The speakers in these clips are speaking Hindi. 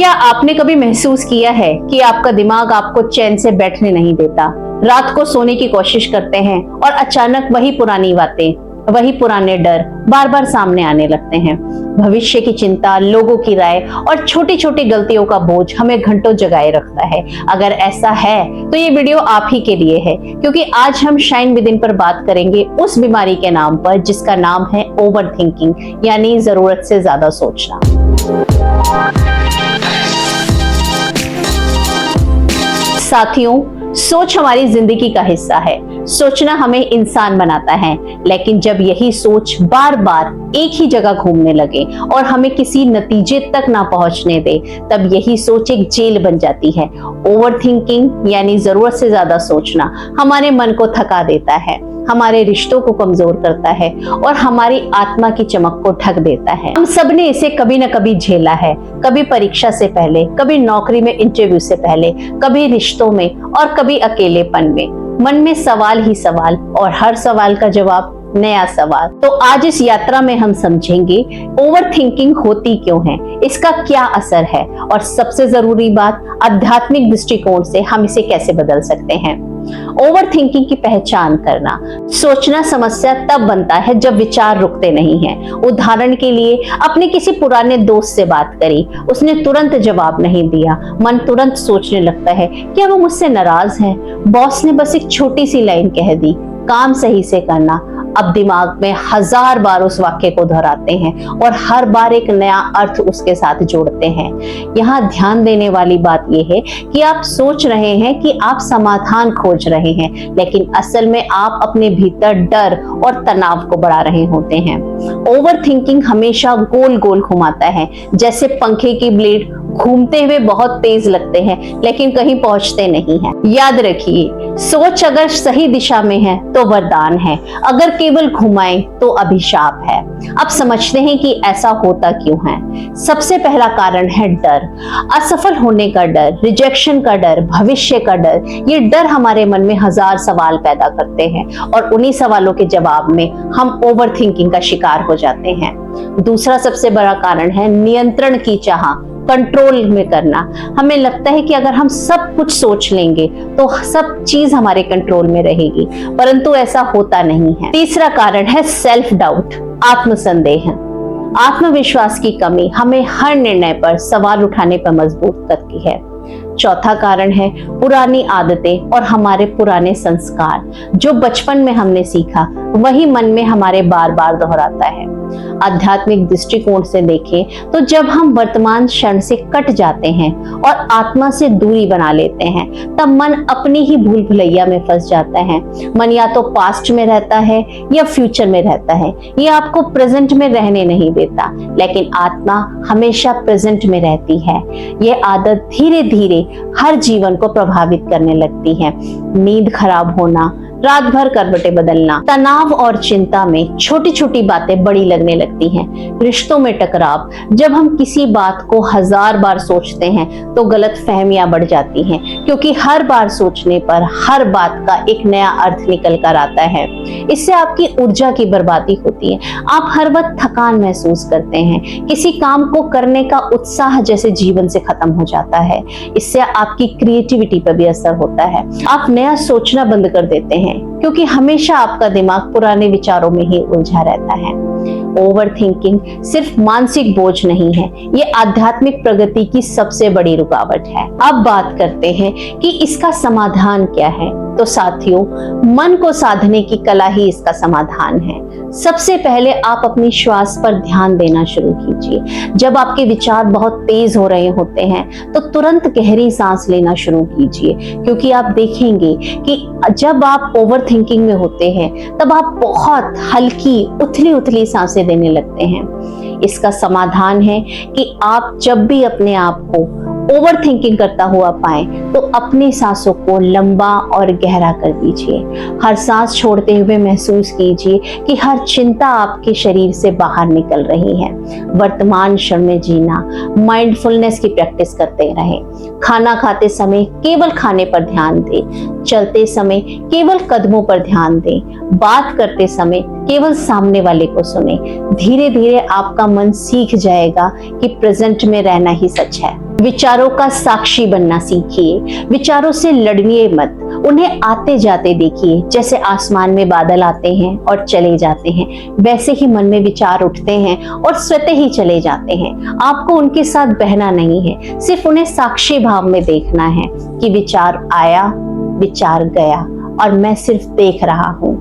क्या आपने कभी महसूस किया है कि आपका दिमाग आपको चैन से बैठने नहीं देता? रात को सोने की कोशिश करते हैं और अचानक वही पुरानी बातें, वही पुराने डर बार बार सामने आने लगते हैं। भविष्य की चिंता, लोगों की राय और छोटी छोटी गलतियों का बोझ हमें घंटों जगाए रखता है। अगर ऐसा है तो ये वीडियो आप ही के लिए है, क्योंकि आज हम शाइन विदिन पर बात करेंगे उस बीमारी के नाम पर जिसका नाम है ओवर थिंकिंग, यानी जरूरत से ज्यादा सोचना। साथियों, सोच हमारी जिंदगी का हिस्सा है। सोचना हमें इंसान बनाता है, लेकिन जब यही सोच बार बार एक ही जगह घूमने लगे और हमें किसी नतीजे तक ना पहुंचने दे, तब यही सोच एक जेल बन जाती है। ओवर थिंकिंग यानी जरूरत से ज्यादा सोचना हमारे मन को थका देता है, हमारे रिश्तों को कमजोर करता है और हमारी आत्मा की चमक को ढक देता है। हम सब ने इसे कभी न कभी झेला है, कभी परीक्षा से पहले, कभी नौकरी में इंटरव्यू से पहले, कभी रिश्तों में और कभी अकेलेपन में। मन में सवाल ही सवाल और हर सवाल का जवाब नया सवाल। तो आज इस यात्रा में हम समझेंगे ओवर थिंकिंग होती क्यों है, इसका क्या असर है और सबसे जरूरी बात, आध्यात्मिक दृष्टिकोण से हम इसे कैसे बदल सकते हैं। ओवर थिंकिंग की पहचान करना। सोचना समस्या तब बनता है जब विचार रुकते नहीं हैं। उदाहरण के लिए, अपने किसी पुराने दोस्त से बात करी, उसने तुरंत जवाब नहीं दिया, मन तुरंत सोचने लगता है क्या वो मुझसे नाराज है। बॉस ने बस एक छोटी सी लाइन कह दी, काम सही से करना। अब दिमाग में 1000 बार उस वाक्य को दोहराते हैं और हर बार एक नया अर्थ उसके साथ जोड़ते हैं। यहाँ ध्यान देने वाली बात यह है कि आप सोच रहे हैं कि आप समाधान खोज रहे हैं, लेकिन असल में आप अपने भीतर डर और तनाव को बढ़ा रहे होते हैं। ओवर थिंकिंग हमेशा गोल गोल घुमाता है, जैसे पंखे की ब्लेड घूमते हुए बहुत तेज लगते हैं लेकिन कहीं पहुंचते नहीं हैं। याद रखिए, सोच अगर सही दिशा में है तो वरदान है, अगर केवल घुमाएं तो अभिशाप है। अब समझते हैं कि ऐसा होता क्यों है। सबसे पहला कारण है डर। असफल होने का डर, रिजेक्शन का डर, भविष्य का डर। ये डर हमारे मन में 1000 सवाल पैदा करते हैं और उन्हीं सवालों के जवाब में हम ओवर थिंकिंग का शिकार हो जाते हैं। दूसरा सबसे बड़ा कारण है नियंत्रण की चाह, कंट्रोल में करना। हमें लगता है कि अगर हम सब कुछ सोच लेंगे तो सब चीज हमारे कंट्रोल में रहेगी, परंतु ऐसा होता नहीं है। तीसरा कारण है सेल्फ डाउट, आत्मसंदेह। आत्मविश्वास की कमी हमें हर निर्णय पर सवाल उठाने पर मजबूर करती है। चौथा कारण है पुरानी आदतें और हमारे पुराने संस्कार। जो बचपन में हमने सीखा वही मन में हमारे बार बार दोहराता है। आध्यात्मिक दृष्टिकोण से देखें तो जब हम वर्तमान क्षण से कट जाते हैं और आत्मा से दूरी बना लेते हैं, तब मन अपनी ही भूल भुलैया में फंस जाता है। मन या तो पास्ट में रहता है या फ्यूचर में रहता है। ये आपको प्रेजेंट में रहने नहीं देता, लेकिन आत्मा हमेशा प्रेजेंट में रहती है। ये आदत धीरे धीरे हर जीवन को प्रभावित करने लगती है। नींद खराब होना, रात भर करवटें बदलना, तनाव और चिंता में छोटी छोटी बातें बड़ी लगने लगती हैं। रिश्तों में टकराव, जब हम किसी बात को 1000 बार सोचते हैं तो गलतफहमियां बढ़ जाती हैं, क्योंकि हर बार सोचने पर हर बात का एक नया अर्थ निकल कर आता है। इससे आपकी ऊर्जा की बर्बादी होती है। आप हर वक्त थकान महसूस करते हैं, किसी काम को करने का उत्साह जैसे जीवन से खत्म हो जाता है। इससे आपकी क्रिएटिविटी पर भी असर होता है। आप नया सोचना बंद कर देते हैं, क्योंकि हमेशा आपका दिमाग पुराने विचारों में ही उलझा रहता है। ओवर थिंकिंग सिर्फ मानसिक बोझ नहीं है, ये आध्यात्मिक प्रगति की सबसे बड़ी रुकावट है। अब बात करते हैं कि इसका समाधान क्या है। तो साथियों, मन को साधने की कला ही इसका समाधान है। सबसे पहले आप अपनी श्वास पर ध्यान देना शुरू कीजिए। जब आपके विचार बहुत तेज हो रहे होते हैं तो तुरंत गहरी सांस लेना शुरू कीजिए, क्योंकि आप देखेंगे कि जब आप ओवर थिंकिंग में होते हैं तब आप बहुत हल्की उथली उथली सांसें देने लगते हैं। इसका समाधान है कि आप जब भी अपने आप को ओवर थिंकिंग करता हुआ पाए तो अपनी सांसों को लंबा और गहरा कर दीजिए। हर सांस छोड़ते हुए महसूस कीजिए कि हर चिंता आपके शरीर से बाहर निकल रही है। वर्तमान क्षण में जीना, माइंडफुलनेस की प्रैक्टिस करते रहें। खाना खाते समय केवल खाने पर ध्यान दें, चलते समय केवल कदमों पर ध्यान दें, बात करते समय केवल सामने वाले को सुने। धीरे धीरे आपका मन सीख जाएगा कि प्रेजेंट में रहना ही सच है। विचारों का साक्षी बनना सीखिए। विचारों से लड़िए मत, उन्हें आते जाते देखिए। जैसे आसमान में बादल आते हैं और चले जाते हैं, वैसे ही मन में विचार उठते हैं और स्वतः ही चले जाते हैं। आपको उनके साथ बहना नहीं है, सिर्फ उन्हें साक्षी भाव में देखना है कि विचार आया, विचार गया और मैं सिर्फ देख रहा हूं।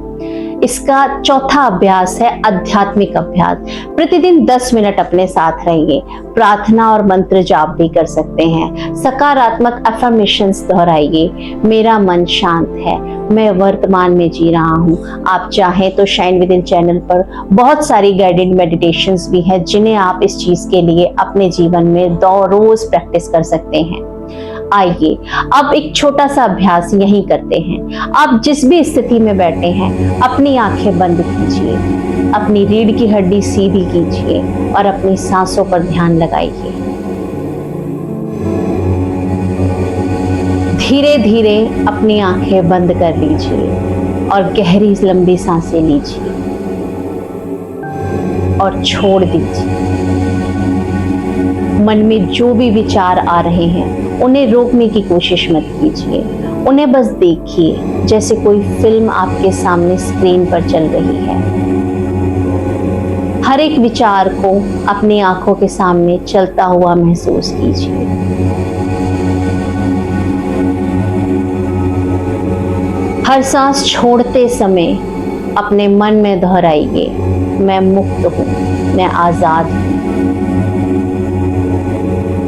इसका चौथा अभ्यास है आध्यात्मिक अभ्यास। प्रतिदिन 10 मिनट अपने साथ रहिए। प्रार्थना और मंत्र जाप भी कर सकते हैं। सकारात्मक अफर्मेशंस दोहराइए। मेरा मन शांत है, मैं वर्तमान में जी रहा हूँ। आप चाहें तो शाइन विद इन चैनल पर बहुत सारी गाइडेड मेडिटेशंस भी हैं, जिन्हें आप इस चीज के लिए अपने जीवन में रोज प्रैक्टिस कर सकते हैं। आइए अब एक छोटा सा अभ्यास यहीं करते हैं। आप जिस भी स्थिति में बैठे हैं, अपनी आंखें बंद कीजिए, अपनी रीढ़ की हड्डी सीधी कीजिए और अपनी सांसों पर ध्यान लगाइए। धीरे धीरे अपनी आंखें बंद कर लीजिए और गहरी लंबी सांसें लीजिए और छोड़ दीजिए। मन में जो भी विचार आ रहे हैं, उन्हें रोकने की कोशिश मत कीजिए। उन्हें बस देखिए, जैसे कोई फिल्म आपके सामने स्क्रीन पर चल रही है। हर एक विचार को अपनी आंखों के सामने चलता हुआ महसूस कीजिए। हर सांस छोड़ते समय अपने मन में दोहराइए, मैं मुक्त हूं, मैं आजाद हूं।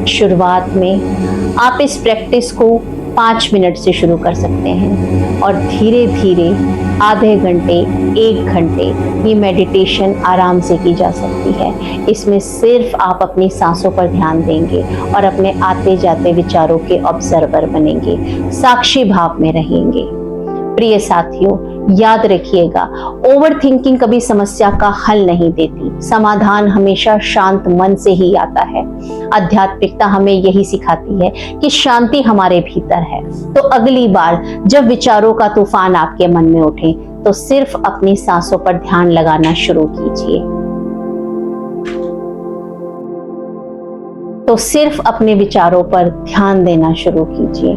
शुरुआत में आप इस प्रैक्टिस को 5 मिनट से शुरू कर सकते हैं और धीरे धीरे आधे घंटे, 1 घंटे ये मेडिटेशन आराम से की जा सकती है। इसमें सिर्फ आप अपनी सांसों पर ध्यान देंगे और अपने आते जाते विचारों के ऑब्जर्वर बनेंगे, साक्षी भाव में रहेंगे। प्रिय साथियों, याद रखिएगा, ओवर थिंकिंग कभी समस्या का हल नहीं देती। समाधान हमेशा शांत मन से ही आता है। आध्यात्मिकता हमें यही सिखाती है कि शांति हमारे भीतर है। तो अगली बार जब विचारों का तूफान आपके मन में उठे, तो सिर्फ अपनी सांसों पर ध्यान लगाना शुरू कीजिए। तो सिर्फ अपने विचारों पर ध्यान देना शुरू कीजिए।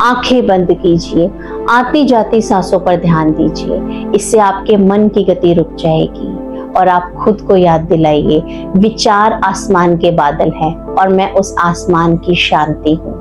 आंखें बंद कीजिए, आती जाती सांसों पर ध्यान दीजिए। इससे आपके मन की गति रुक जाएगी और आप खुद को याद दिलाइए, विचार आसमान के बादल है और मैं उस आसमान की शांति हूं।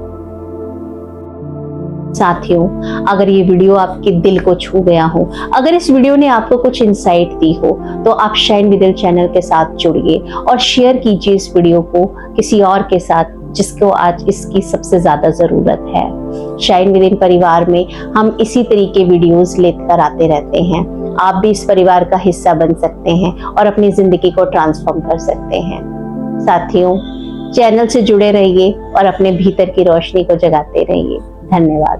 साथियों, अगर ये वीडियो आपके दिल को छू गया हो, अगर इस वीडियो ने आपको कुछ इंसाइट दी हो, तो आप शाइन विद इन चैनल के साथ जुड़िए और शेयर कीजिए इस वीडियो को किसी और के साथ जिसको आज इसकी सबसे ज्यादा जरूरत है। शाइन विद इन परिवार में हम इसी तरीके वीडियोस लेकर आते रहते हैं। आप भी इस परिवार का हिस्सा बन सकते हैं और अपनी जिंदगी को ट्रांसफॉर्म कर सकते हैं। साथियों, चैनल से जुड़े रहिए और अपने भीतर की रोशनी को जगाते रहिए। धन्यवाद।